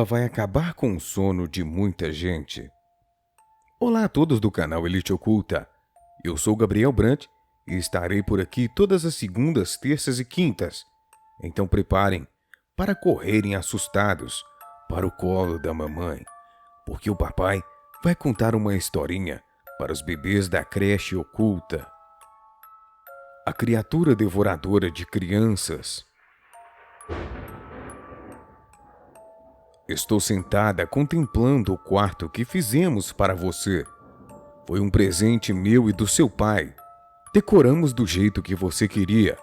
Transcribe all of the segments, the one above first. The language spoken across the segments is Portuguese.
ela vai acabar com o sono de muita gente. Olá a todos do canal Elite Oculta. Eu sou Gabriel Brant e estarei por aqui todas as segundas, terças e quintas. Então preparem para correrem assustados para o colo da mamãe, porque o papai vai contar uma historinha para os bebês da creche oculta. A criatura devoradora de crianças. Estou sentada contemplando o quarto que fizemos para você. Foi um presente meu e do seu pai. Decoramos do jeito que você queria.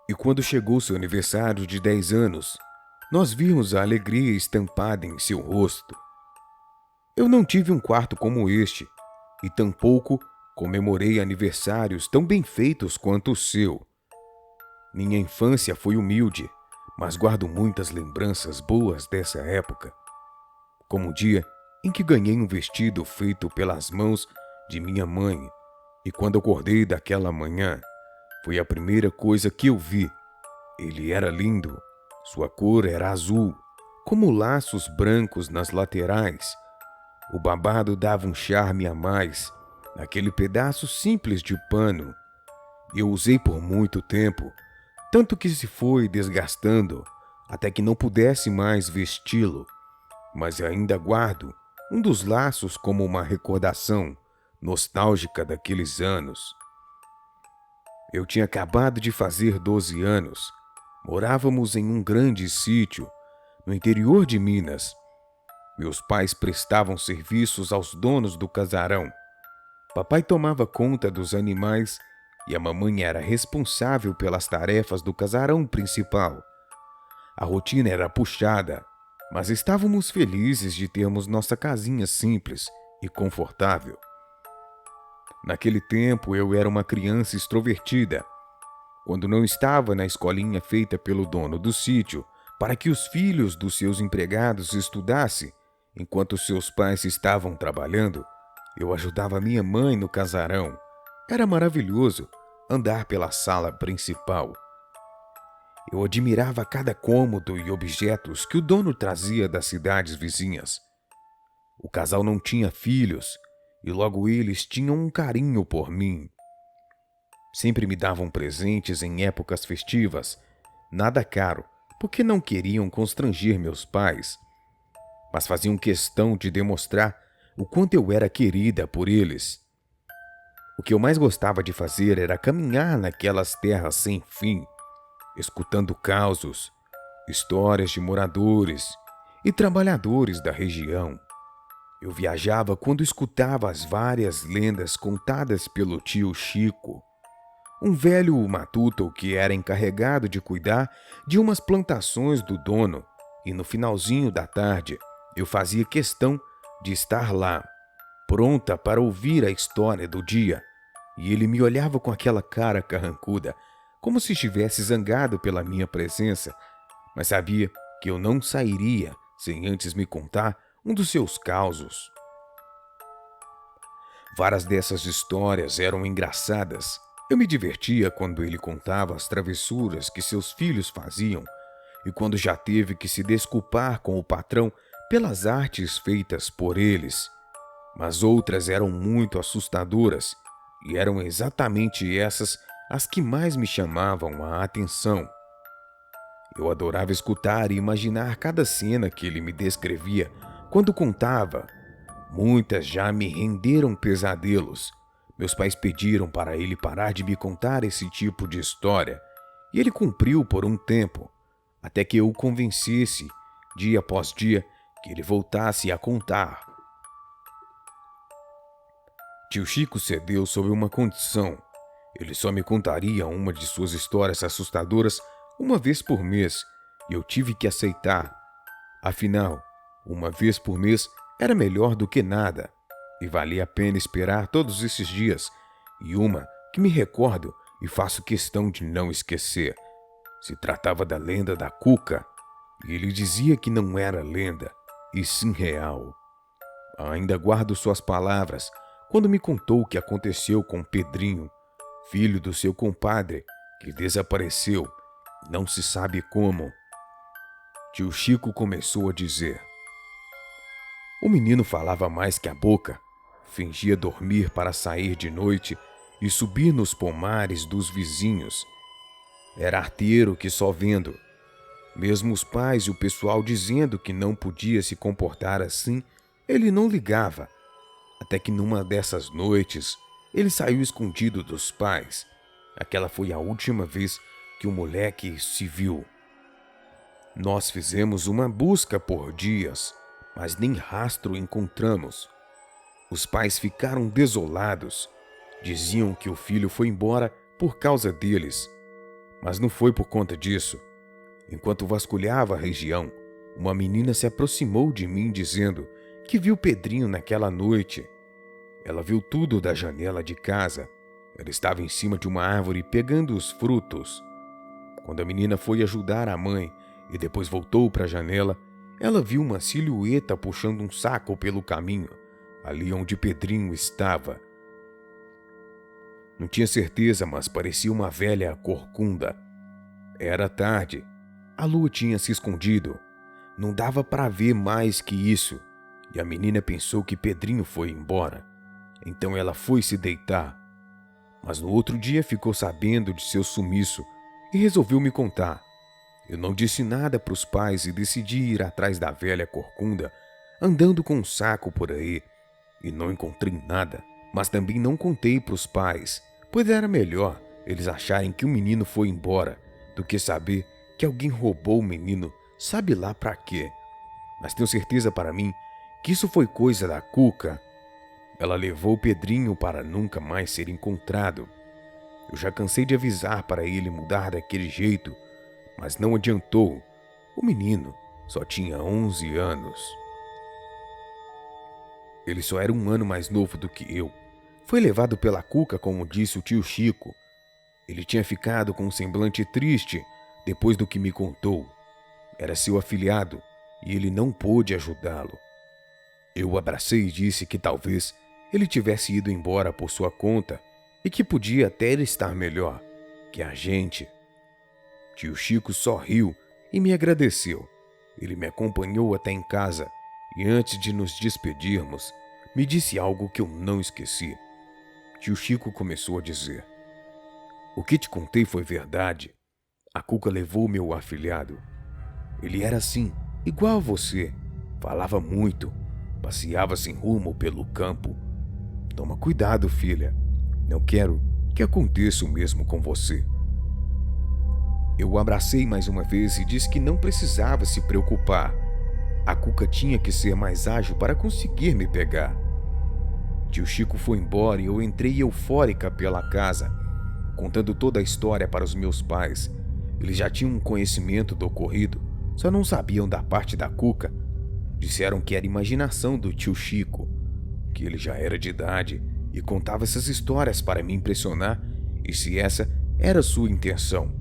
E quando chegou seu aniversário de 10 anos, nós vimos a alegria estampada em seu rosto. Eu não tive um quarto como este, e tampouco comemorei aniversários tão bem feitos quanto o seu. Minha infância foi humilde, mas guardo muitas lembranças boas dessa época. Como o dia em que ganhei um vestido feito pelas mãos de minha mãe, e quando acordei daquela manhã, foi a primeira coisa que eu vi. Ele era lindo, sua cor era azul, como laços brancos nas laterais. O babado dava um charme a mais naquele pedaço simples de pano. Eu usei por muito tempo, tanto que se foi desgastando, até que não pudesse mais vesti-lo. Mas ainda guardo um dos laços como uma recordação nostálgica daqueles anos. Eu tinha acabado de fazer 12 anos. Morávamos em um grande sítio, no interior de Minas. Meus pais prestavam serviços aos donos do casarão. Papai tomava conta dos animais e a mamãe era responsável pelas tarefas do casarão principal. A rotina era puxada, mas estávamos felizes de termos nossa casinha simples e confortável. Naquele tempo eu era uma criança extrovertida. Quando não estava na escolinha feita pelo dono do sítio para que os filhos dos seus empregados estudassem, enquanto seus pais estavam trabalhando, eu ajudava minha mãe no casarão. Era maravilhoso andar pela sala principal. Eu admirava cada cômodo e objetos que o dono trazia das cidades vizinhas. O casal não tinha filhos e logo eles tinham um carinho por mim. Sempre me davam presentes em épocas festivas, nada caro, porque não queriam constranger meus pais, mas faziam questão de demonstrar o quanto eu era querida por eles. O que eu mais gostava de fazer era caminhar naquelas terras sem fim, escutando causos, histórias de moradores e trabalhadores da região. Eu viajava quando escutava as várias lendas contadas pelo tio Chico, um velho matuto que era encarregado de cuidar de umas plantações do dono, e no finalzinho da tarde eu fazia questão de estar lá, pronta para ouvir a história do dia, e ele me olhava com aquela cara carrancuda, como se estivesse zangado pela minha presença, mas sabia que eu não sairia sem antes me contar um dos seus causos. Várias dessas histórias eram engraçadas. Eu me divertia quando ele contava as travessuras que seus filhos faziam e quando já teve que se desculpar com o patrão pelas artes feitas por eles. Mas outras eram muito assustadoras e eram exatamente essas as que mais me chamavam a atenção. Eu adorava escutar e imaginar cada cena que ele me descrevia quando contava. Muitas já me renderam pesadelos. Meus pais pediram para ele parar de me contar esse tipo de história, e ele cumpriu por um tempo, até que eu o convencesse, dia após dia, que ele voltasse a contar. Tio Chico cedeu sob uma condição. Ele só me contaria uma de suas histórias assustadoras uma vez por mês, e eu tive que aceitar. Afinal, uma vez por mês era melhor do que nada, e valia a pena esperar todos esses dias, e uma que me recordo e faço questão de não esquecer. Se tratava da lenda da Cuca, e ele dizia que não era lenda, e sim real. Ainda guardo suas palavras quando me contou o que aconteceu com Pedrinho, filho do seu compadre, que desapareceu, não se sabe como. Tio Chico começou a dizer: O menino falava mais que a boca, fingia dormir para sair de noite e subir nos pomares dos vizinhos. Era arteiro que só vendo. Mesmo os pais e o pessoal dizendo que não podia se comportar assim, ele não ligava. Até que numa dessas noites, ele saiu escondido dos pais. Aquela foi a última vez que o moleque se viu. Nós fizemos uma busca por dias, mas nem rastro encontramos. Os pais ficaram desolados. Diziam que o filho foi embora por causa deles, mas não foi por conta disso. Enquanto vasculhava a região, uma menina se aproximou de mim dizendo que viu Pedrinho naquela noite. Ela viu tudo da janela de casa. Ela estava em cima de uma árvore pegando os frutos. Quando a menina foi ajudar a mãe e depois voltou para a janela, ela viu uma silhueta puxando um saco pelo caminho, ali onde Pedrinho estava. Não tinha certeza, mas parecia uma velha corcunda. Era tarde. A lua tinha se escondido. Não dava para ver mais que isso. E a menina pensou que Pedrinho foi embora. Então ela foi se deitar. Mas no outro dia ficou sabendo de seu sumiço e resolveu me contar. Eu não disse nada para os pais e decidi ir atrás da velha corcunda, andando com um saco por aí. E não encontrei nada, mas também não contei para os pais, pois era melhor eles acharem que o menino foi embora do que saber que alguém roubou o menino, sabe lá para quê. Mas tenho certeza para mim que isso foi coisa da Cuca. Ela levou o Pedrinho para nunca mais ser encontrado. Eu já cansei de avisar para ele mudar daquele jeito, mas não adiantou. O menino só tinha 11 anos. Ele só era um ano mais novo do que eu. Foi levado pela Cuca, como disse o tio Chico. Ele tinha ficado com um semblante triste depois do que me contou. Era seu afilhado e ele não pôde ajudá-lo. Eu o abracei e disse que talvez ele tivesse ido embora por sua conta e que podia até estar melhor que a gente. Tio Chico sorriu e me agradeceu. Ele me acompanhou até em casa e antes de nos despedirmos, me disse algo que eu não esqueci. Tio Chico começou a dizer: "O que te contei foi verdade. A Cuca levou meu afilhado. Ele era assim, igual a você. Falava muito, passeava sem rumo pelo campo. Toma cuidado, filha. Não quero que aconteça o mesmo com você." Eu o abracei mais uma vez e disse que não precisava se preocupar. A Cuca tinha que ser mais ágil para conseguir me pegar. Tio Chico foi embora e eu entrei eufórica pela casa, contando toda a história para os meus pais. Eles já tinham conhecimento do ocorrido, só não sabiam da parte da Cuca. Disseram que era imaginação do tio Chico, que ele já era de idade e contava essas histórias para me impressionar, e se essa era sua intenção,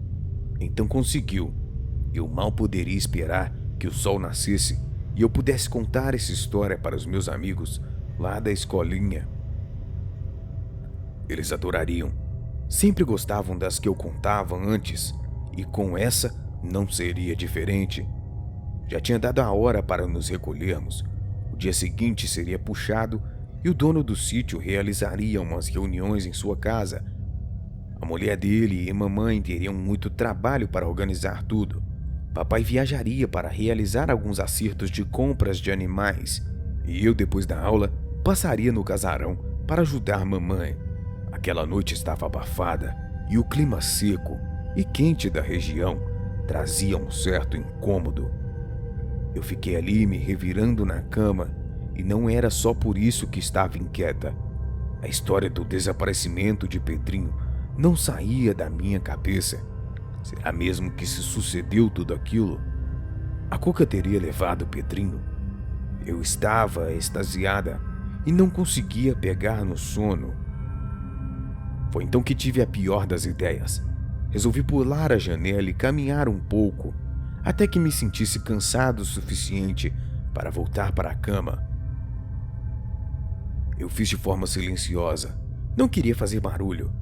então conseguiu. Eu mal poderia esperar que o sol nascesse e eu pudesse contar essa história para os meus amigos lá da escolinha. Eles adorariam. Sempre gostavam das que eu contava antes, e com essa não seria diferente. Já tinha dado a hora para nos recolhermos. O dia seguinte seria puxado e o dono do sítio realizaria umas reuniões em sua casa. A mulher dele e mamãe teriam muito trabalho para organizar tudo. Papai viajaria para realizar alguns acertos de compras de animais, e eu, depois da aula, passaria no casarão para ajudar mamãe. Aquela noite estava abafada e o clima seco e quente da região trazia um certo incômodo. Eu fiquei ali me revirando na cama e não era só por isso que estava inquieta. A história do desaparecimento de Pedrinho não saía da minha cabeça. Será mesmo que se sucedeu tudo aquilo? A Cuca teria levado Pedrinho? Eu estava extasiada e não conseguia pegar no sono. Foi então que tive a pior das ideias. Resolvi pular a janela e caminhar um pouco, até que me sentisse cansado o suficiente para voltar para a cama. Eu fiz de forma silenciosa. Não queria fazer barulho.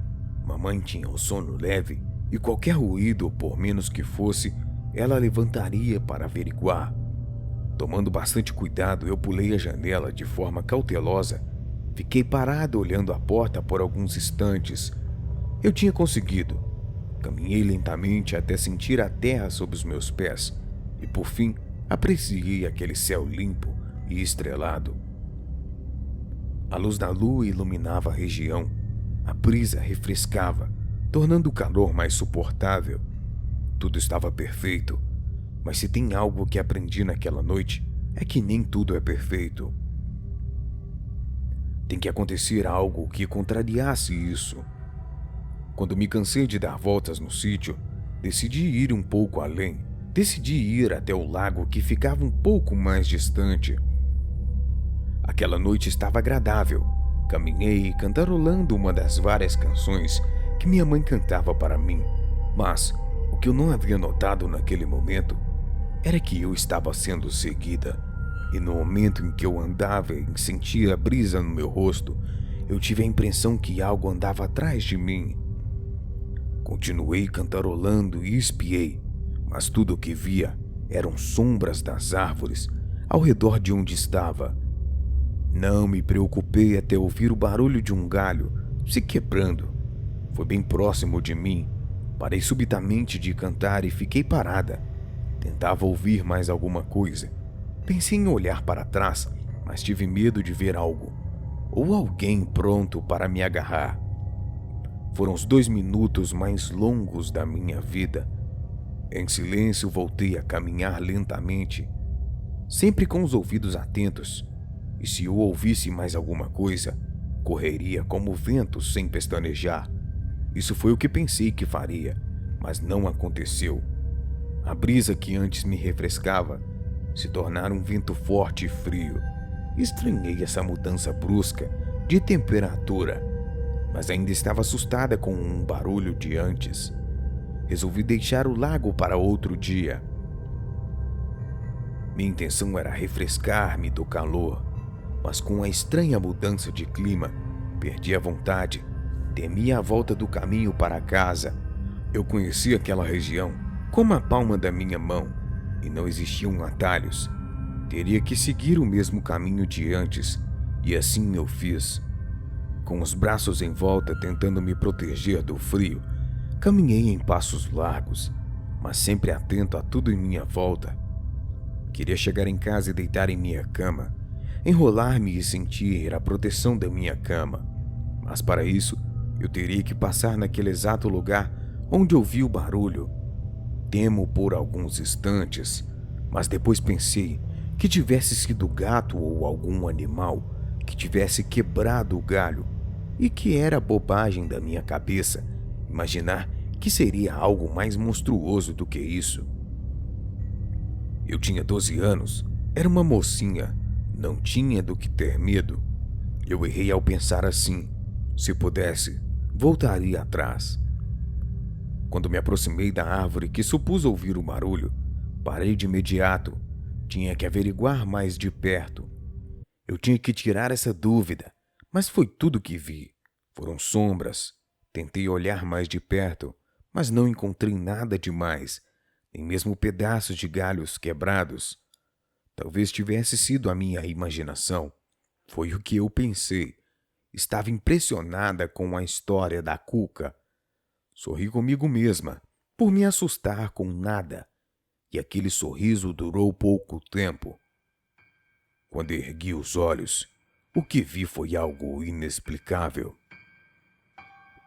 Mamãe tinha o sono leve e qualquer ruído, por menos que fosse, ela levantaria para averiguar. Tomando bastante cuidado, eu pulei a janela de forma cautelosa. Fiquei parado olhando a porta por alguns instantes. Eu tinha conseguido. Caminhei lentamente até sentir a terra sob os meus pés e, por fim, apreciei aquele céu limpo e estrelado. A luz da lua iluminava a região. A brisa refrescava, tornando o calor mais suportável. Tudo estava perfeito, mas se tem algo que aprendi naquela noite, é que nem tudo é perfeito. Tem que acontecer algo que contrariasse isso. Quando me cansei de dar voltas no sítio, decidi ir um pouco além. Decidi ir até o lago que ficava um pouco mais distante. Aquela noite estava agradável. Caminhei cantarolando uma das várias canções que minha mãe cantava para mim. Mas o que eu não havia notado naquele momento era que eu estava sendo seguida. E no momento em que eu andava e sentia a brisa no meu rosto, eu tive a impressão que algo andava atrás de mim. Continuei cantarolando e espiei, mas tudo o que via eram sombras das árvores ao redor de onde estava. Não me preocupei até ouvir o barulho de um galho se quebrando. Foi bem próximo de mim. Parei subitamente de cantar e fiquei parada. Tentava ouvir mais alguma coisa. Pensei em olhar para trás, mas tive medo de ver algo, ou alguém pronto para me agarrar. Foram os 2 minutos mais longos da minha vida. Em silêncio, voltei a caminhar lentamente, sempre com os ouvidos atentos, e se eu ouvisse mais alguma coisa, correria como o vento sem pestanejar. Isso foi o que pensei que faria, mas não aconteceu. A brisa que antes me refrescava se tornara um vento forte e frio. Estranhei essa mudança brusca de temperatura, mas ainda estava assustada com um barulho de antes. Resolvi deixar o lago para outro dia. Minha intenção era refrescar-me do calor, mas com a estranha mudança de clima, perdi a vontade. Temia a volta do caminho para casa. Eu conhecia aquela região como a palma da minha mão e não existiam atalhos. Teria que seguir o mesmo caminho de antes, e assim eu fiz. Com os braços em volta tentando me proteger do frio, caminhei em passos largos, mas sempre atento a tudo em minha volta. Queria chegar em casa e deitar em minha cama, enrolar-me e sentir a proteção da minha cama. Mas para isso, eu teria que passar naquele exato lugar onde ouvi o barulho. Temo por alguns instantes, mas depois pensei que tivesse sido gato ou algum animal que tivesse quebrado o galho e que era bobagem da minha cabeça imaginar que seria algo mais monstruoso do que isso. Eu tinha 12 anos, era uma mocinha, não tinha do que ter medo. Eu errei ao pensar assim. Se pudesse, voltaria atrás. Quando me aproximei da árvore que supus ouvir o barulho, parei de imediato. Tinha que averiguar mais de perto. Eu tinha que tirar essa dúvida, mas foi tudo que vi. Foram sombras. Tentei olhar mais de perto, mas não encontrei nada demais, nem mesmo pedaços de galhos quebrados. Talvez tivesse sido a minha imaginação. Foi o que eu pensei. Estava impressionada com a história da Cuca. Sorri comigo mesma, por me assustar com nada, e aquele sorriso durou pouco tempo. Quando ergui os olhos, o que vi foi algo inexplicável.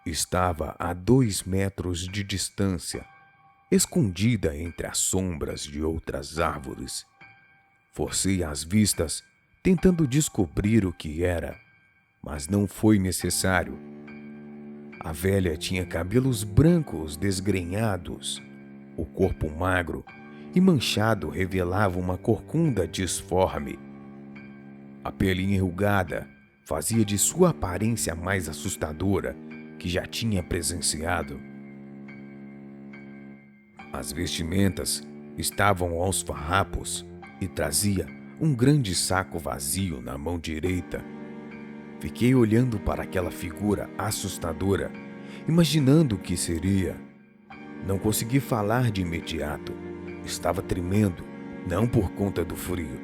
Estava a 2 metros de distância, escondida entre as sombras de outras árvores. Forcei as vistas, tentando descobrir o que era, mas não foi necessário. A velha tinha cabelos brancos desgrenhados, o corpo magro e manchado revelava uma corcunda disforme. A pele enrugada fazia de sua aparência mais assustadora que já tinha presenciado. As vestimentas estavam aos farrapos e trazia um grande saco vazio na mão direita. Fiquei olhando para aquela figura assustadora, imaginando o que seria. Não consegui falar de imediato. Estava tremendo, Não por conta do frio,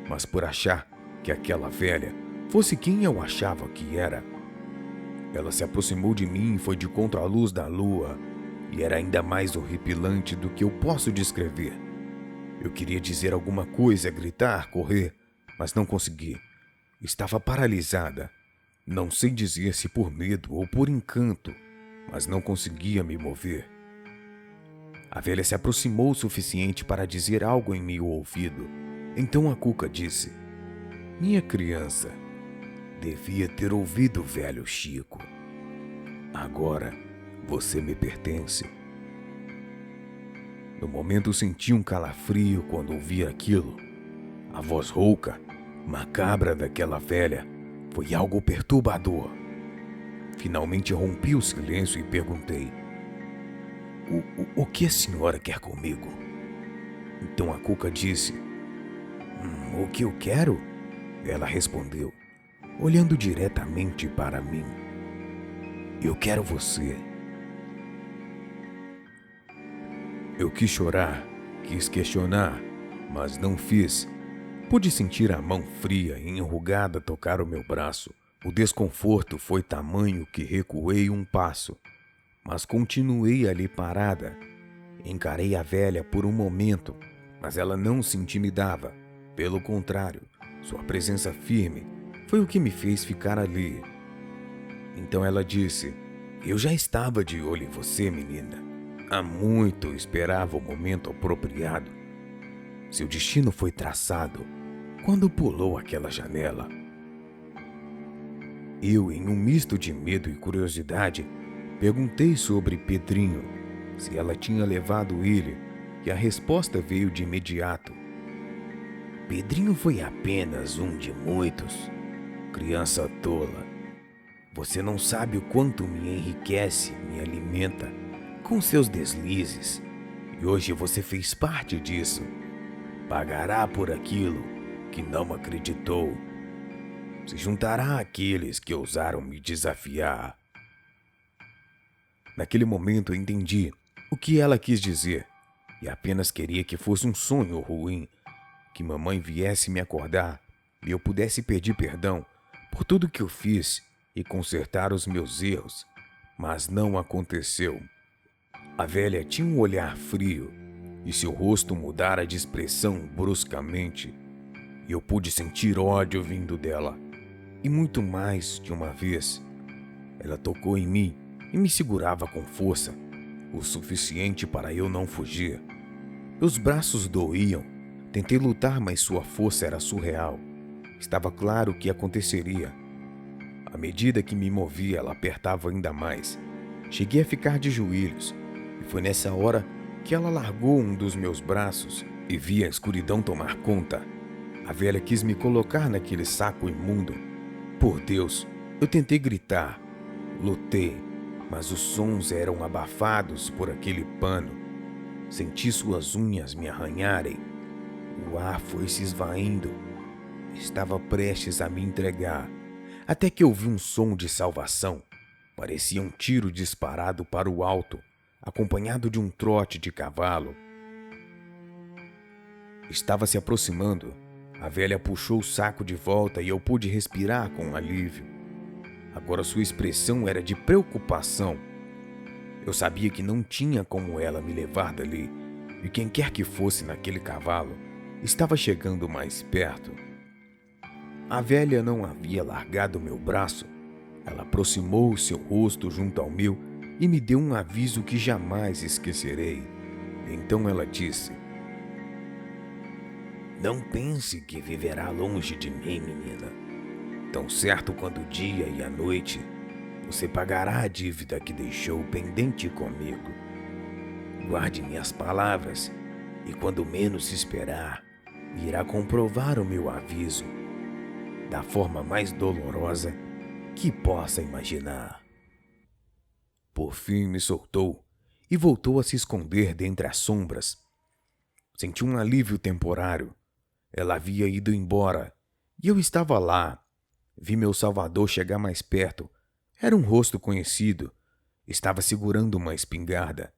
mas por achar que aquela velha fosse quem eu achava que era. Ela se aproximou de mim e foi de contra a luz da lua, e era ainda mais horripilante do que eu posso descrever. Eu queria dizer alguma coisa, gritar, correr, mas não consegui. Estava paralisada. Não sei dizer se por medo ou por encanto, mas não conseguia me mover. A velha se aproximou o suficiente para dizer algo em meu ouvido. Então a Cuca disse: "Minha criança, devia ter ouvido o velho Chico. Agora você me pertence." No momento senti um calafrio quando ouvi aquilo. A voz rouca, macabra daquela velha foi algo perturbador. Finalmente rompi o silêncio e perguntei: O que a senhora quer comigo?" Então a Cuca disse: O que eu quero?" Ela respondeu, olhando diretamente para mim. "Eu quero você." Eu quis chorar, quis questionar, mas não fiz. Pude sentir a mão fria e enrugada tocar o meu braço. O desconforto foi tamanho que recuei um passo, mas continuei ali parada. Encarei a velha por um momento, mas ela não se intimidava. Pelo contrário, sua presença firme foi o que me fez ficar ali. Então ela disse: "Eu já estava de olho em você, menina. Há muito eu esperava o momento apropriado. Seu destino foi traçado quando pulou aquela janela." Eu, em um misto de medo e curiosidade, perguntei sobre Pedrinho, se ela tinha levado ele, e a resposta veio de imediato: "Pedrinho foi apenas um de muitos. Criança tola. Você não sabe o quanto me enriquece, me alimenta com seus deslizes. E hoje você fez parte disso. Pagará por aquilo que não acreditou. Se juntará àqueles que ousaram me desafiar." Naquele momento eu entendi o que ela quis dizer e apenas queria que fosse um sonho ruim, que mamãe viesse me acordar e eu pudesse pedir perdão por tudo que eu fiz e consertar os meus erros, mas não aconteceu. A velha tinha um olhar frio e seu rosto mudara de expressão bruscamente, e eu pude sentir ódio vindo dela. E muito mais de uma vez, ela tocou em mim e me segurava com força, o suficiente para eu não fugir. Meus braços doíam, tentei lutar, mas sua força era surreal. Estava claro o que aconteceria. À medida que me movia, ela apertava ainda mais. Cheguei a ficar de joelhos, e foi nessa hora que ela largou um dos meus braços e vi a escuridão tomar conta. A velha quis me colocar naquele saco imundo. Por Deus, eu tentei gritar, lutei, mas os sons eram abafados por aquele pano. Senti suas unhas me arranharem. O ar foi se esvaindo. Estava prestes a me entregar, até que ouvi um som de salvação. Parecia um tiro disparado para o alto, acompanhado de um trote de cavalo. Estava se aproximando. A velha puxou o saco de volta e eu pude respirar com alívio. Agora sua expressão era de preocupação. Eu sabia que não tinha como ela me levar dali, e quem quer que fosse naquele cavalo estava chegando mais perto. A velha não havia largado meu braço. Ela aproximou seu rosto junto ao meu e me deu um aviso que jamais esquecerei. Então ela disse: "Não pense que viverá longe de mim, menina. Tão certo quanto o dia e a noite, você pagará a dívida que deixou pendente comigo. Guarde minhas palavras, e quando menos se esperar, irá comprovar o meu aviso, da forma mais dolorosa que possa imaginar." Por fim me soltou e voltou a se esconder dentre as sombras. Senti um alívio temporário. Ela havia ido embora e eu estava lá. Vi meu salvador chegar mais perto. Era um rosto conhecido. Estava segurando uma espingarda.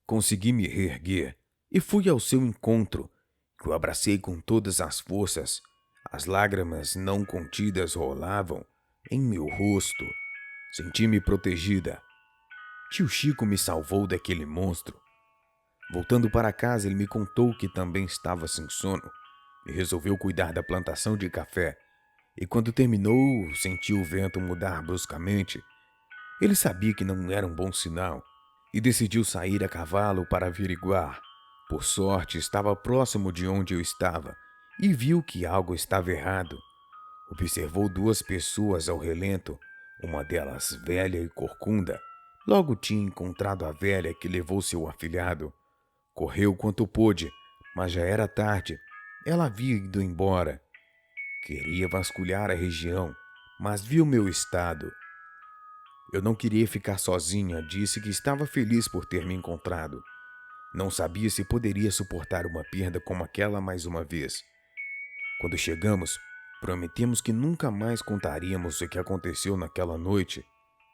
Consegui me reerguer e fui ao seu encontro. Eu abracei com todas as forças. As lágrimas não contidas rolavam em meu rosto. Senti-me protegida. Tio Chico me salvou daquele monstro. Voltando para casa, ele me contou que também estava sem sono e resolveu cuidar da plantação de café. E quando terminou, sentiu o vento mudar bruscamente. Ele sabia que não era um bom sinal e decidiu sair a cavalo para averiguar. Por sorte, estava próximo de onde eu estava e viu que algo estava errado. Observou duas pessoas ao relento, uma delas velha e corcunda. Logo tinha encontrado a velha que levou seu afilhado. Correu quanto pôde, mas já era tarde. Ela havia ido embora. Queria vasculhar a região, mas viu meu estado. Eu não queria ficar sozinha, disse que estava feliz por ter me encontrado. Não sabia se poderia suportar uma perda como aquela mais uma vez. Quando chegamos, prometemos que nunca mais contaríamos o que aconteceu naquela noite.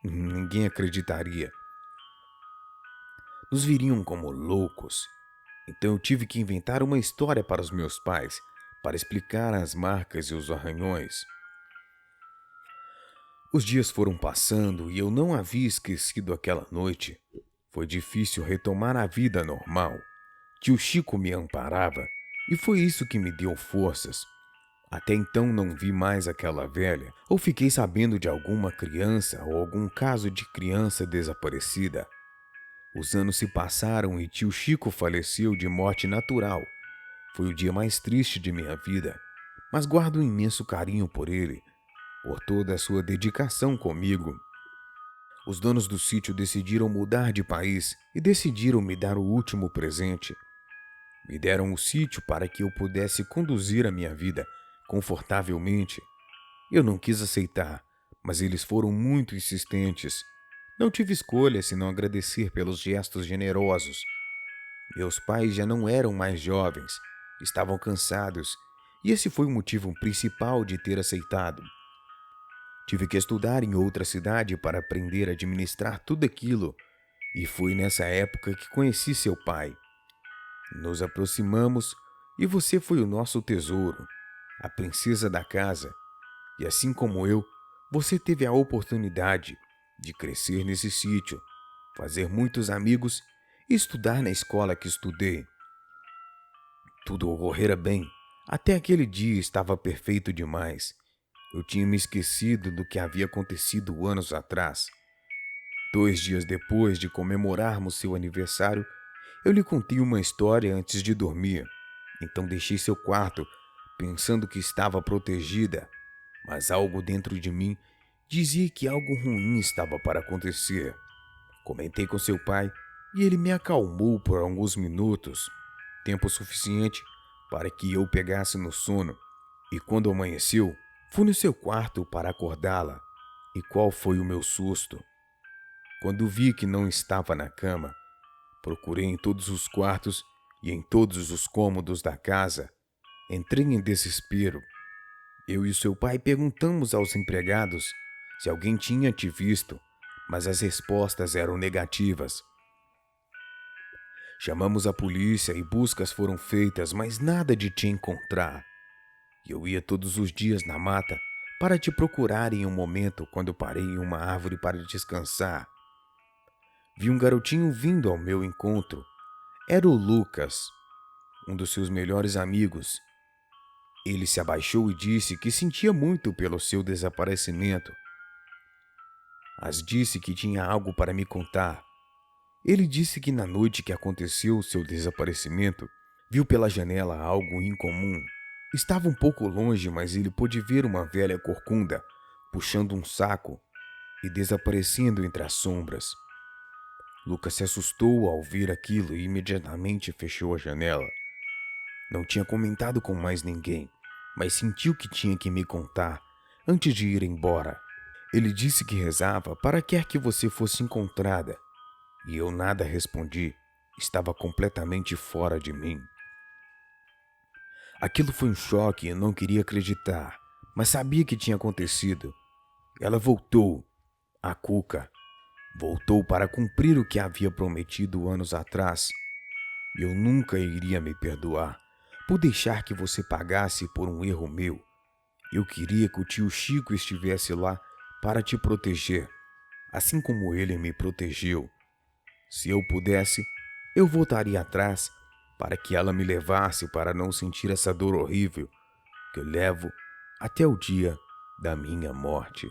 Ninguém acreditaria. Nos viriam como loucos. Então eu tive que inventar uma história para os meus pais, para explicar as marcas e os arranhões. Os dias foram passando e eu não havia esquecido aquela noite. Foi difícil retomar a vida normal. Tio Chico me amparava e foi isso que me deu forças. Até então não vi mais aquela velha, ou fiquei sabendo de alguma criança ou algum caso de criança desaparecida. Os anos se passaram e tio Chico faleceu de morte natural. Foi o dia mais triste de minha vida, mas guardo um imenso carinho por ele, por toda a sua dedicação comigo. Os donos do sítio decidiram mudar de país e decidiram me dar o último presente. Me deram o sítio para que eu pudesse conduzir a minha vida confortavelmente. Eu não quis aceitar, mas eles foram muito insistentes. Não tive escolha senão agradecer pelos gestos generosos. Meus pais já não eram mais jovens, estavam cansados, e esse foi o motivo principal de ter aceitado. Tive que estudar em outra cidade para aprender a administrar tudo aquilo, e foi nessa época que conheci seu pai. Nos aproximamos e você foi o nosso tesouro, a princesa da casa, e assim como eu, você teve a oportunidade de crescer nesse sítio, fazer muitos amigos e estudar na escola que estudei. Tudo ocorrera bem, até aquele dia estava perfeito demais. Eu tinha me esquecido do que havia acontecido anos atrás. 2 dias depois de comemorarmos seu aniversário, eu lhe contei uma história antes de dormir. Então deixei seu quarto, pensando que estava protegida, mas algo dentro de mim dizia que algo ruim estava para acontecer. Comentei com seu pai e ele me acalmou por alguns minutos, tempo suficiente para que eu pegasse no sono. E quando amanheceu, fui no seu quarto para acordá-la. E qual foi o meu susto? Quando vi que não estava na cama, procurei em todos os quartos e em todos os cômodos da casa. Entrei em desespero. Eu e seu pai perguntamos aos empregados se alguém tinha te visto, mas as respostas eram negativas. Chamamos a polícia e buscas foram feitas, mas nada de te encontrar. Eu ia todos os dias na mata para te procurar em um momento quando parei em uma árvore para descansar. Vi um garotinho vindo ao meu encontro. Era o Lucas, um dos seus melhores amigos. Ele se abaixou e disse que sentia muito pelo seu desaparecimento, mas disse que tinha algo para me contar. Ele disse que na noite que aconteceu o seu desaparecimento, viu pela janela algo incomum. Estava um pouco longe, mas ele pôde ver uma velha corcunda puxando um saco e desaparecendo entre as sombras. Lucas se assustou ao ver aquilo e imediatamente fechou a janela. Não tinha comentado com mais ninguém, mas sentiu que tinha que me contar antes de ir embora. Ele disse que rezava para que você fosse encontrada, e eu nada respondi. Estava completamente fora de mim. Aquilo foi um choque e eu não queria acreditar, mas sabia que tinha acontecido. Ela voltou, a Cuca. Voltou para cumprir o que havia prometido anos atrás. Eu nunca iria me perdoar, por deixar que você pagasse por um erro meu. Eu queria que o tio Chico estivesse lá para te proteger, assim como ele me protegeu. Se eu pudesse, eu voltaria atrás para que ela me levasse para não sentir essa dor horrível que eu levo até o dia da minha morte.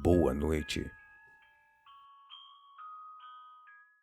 Boa noite.